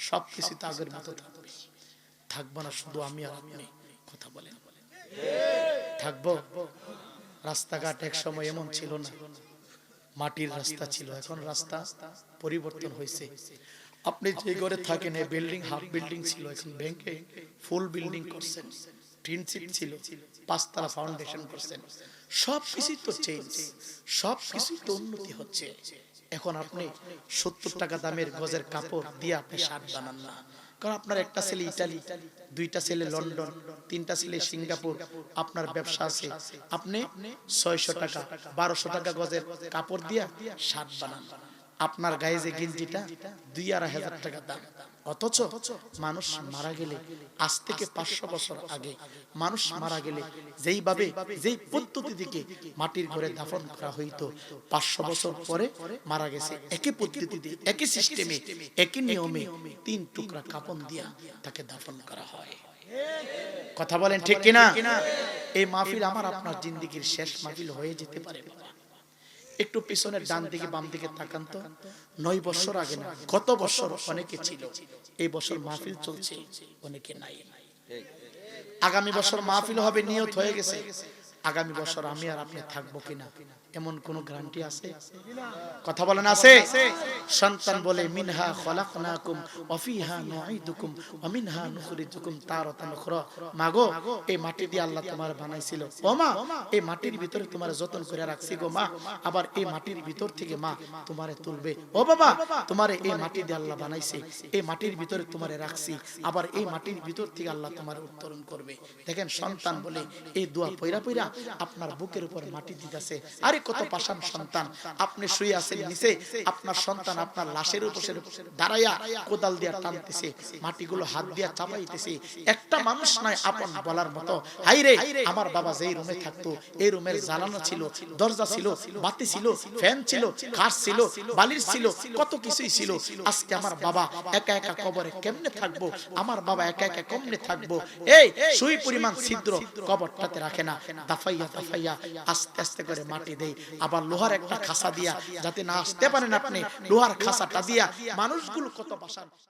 সবকিছু তো আগের মতো থাকবে, থাকবো না শুধু আমি আর আপনি। কথা বলেন, থাকবো? রাস্তাঘাট এক সময় এমন ছিল না, মাটির রাস্তা ছিল, এখন রাস্তা পরিবর্তন হয়েছে। আপনি যে ঘরে থাকেন এই বিল্ডিং হাফ বিল্ডিং ছিল, এখন ব্যাংকে ফুল বিল্ডিং করছেন। টিন সিট ছিল, 5 তলা ফাউন্ডেশন করছেন। সবকিছু তো চেঞ্জ, সবকিছু তো উন্নতি হচ্ছে। এখন আপনি 70 টাকা দামের গজের কাপড় দিয়ে আপনি শার্ট বানান না, কারণ আপনার একটা ছেলে ইটালি, 2টা ছেলে লন্ডন, 3টা ছেলে সিঙ্গাপুর, আপনার ব্যবসা আছে, আপনি 600 টাকা 1200 টাকা গজের কাপড় দিয়া শার্ট বানান। আপনার গায়ে যে গেঞ্জিটা 2-2,500 টাকা দাম। অথচ মানুষ মারা গেলে আজ থেকে 500 বছর আগে মানুষ মারা গেলে যেইভাবে যেই পদ্ধতি থেকে মাটির ঘরে দাফন করা হইতো, 500 বছর পরে মারা গেছে একই পদ্ধতিতে, একই সিস্টেমে, একই নিয়মে 3 টুকরা কাপড় দিয়া তাকে দাফন করা হয়। কথা বলেন ঠিক কিনা? এই মাহফিল আমার আপনার জিন্দেগীর শেষ মাহফিল হয়ে যেতে পারে। একটু পিছনের ডান দিকে বাম দিকে তাকান তো, 9 বছর আগে না, গত বছর অনেকে ছিল, এই বছর মাহফিল চলছে, অনেকে নাই। আগামী বছর মাহফিল হবে, নিয়ত হয়ে গেছে। আগামী বছর আমি আর আপনি থাকবো কিনা এমন কোন গ্যারান্টি আছে? কথা বলেন আছে? সন্তান বলে মিনহা খলাকনাকুম ওয়া ফিহা নুঈদুকুম ওয়া মিনহা নুখরিজুকুম তারাতান উখরা। মাগো, এই মাটি দিয়ে আল্লাহ তোমার বানাইছিল, ও মা এই মাটির ভিতরে তোমার যত্ন করে রাখছি গো মা, আবার এই মাটির ভিতর থেকে মা তোমারে তুলবে। ও বাবা, তোমারে এই মাটি দিয়ে আল্লাহ বানাইছে, এই মাটির ভিতরে তোমারে রাখছি, আবার এই মাটির ভিতর থেকে আল্লাহ তোমারে উত্তরণ করবে। দেখেন সন্তান বলে এই দোয়া পয়রা পয়রা আপনার বুকের উপর মাটি দিতেছে। আরে কত পাষাণ সন্তান, আপনি শুয়ে আছেন নিচে, আপনার সন্তান আপনার লাশের উপর দাঁড়াইয়া কোদাল দিয়া টানতেছে, মাটিগুলো হাত দিয়া চাপাইতেছে। একটা মানুষ নাই আপন বলার মতো, হাই রে আমার বাবা যেই রুমে থাকতো এই রুমের জ্বালানো ছিল, দরজা ছিল, বাতি ছিল, ফ্যান ছিল, খাট ছিল, বালিশ ছিল, কত কিছুই ছিল। আজকে আমার বাবা একা একা কবরে কেমনে থাকবো, আমার বাবা একা একা কেমনে থাকবো? এই সুই পরিমাণ ছিদ্র কবরটাতে রাখে না, দাফাইয়া দাফাইয়া আস্তে আস্তে করে মাটি দেই, আবার লোহার একটা খাসা দিয়া যাতে না আসতে পারেন আপনি, লোহার খাসাটা দিয়া মানুষগুলো কত পাষাণ।